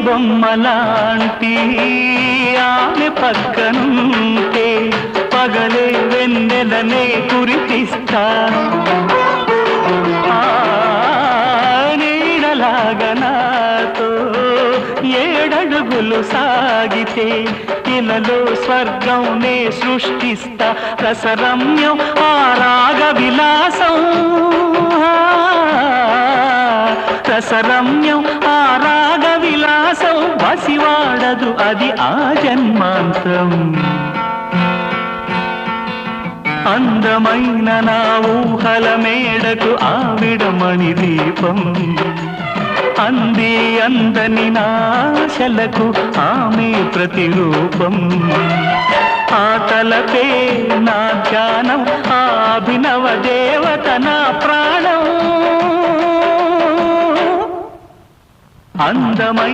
బొమ్మలాంటి ఆమె పక్కనుంటే పగలే వెన్నెలనే కురిపిస్తా నీడలాగా నాతో ఏడడుగులు సాగితే ఇలలో స్వర్గంనే సృష్టిస్తా రసరమ్యం ఆ రాగ విలాసం రసరమ్యం ఆ రాగ విలాసం వసివాడదు అది ఆ జన్మాంతం అందమైన నా ఊహల మేడకు ఆవిడమణి దీపం అంది అందని నాశలకు ఆమె ప్రతిరూపం ఆ తలపే నా ధ్యానం ఆ అభినవ దేవత నా ప్రాణం అందమై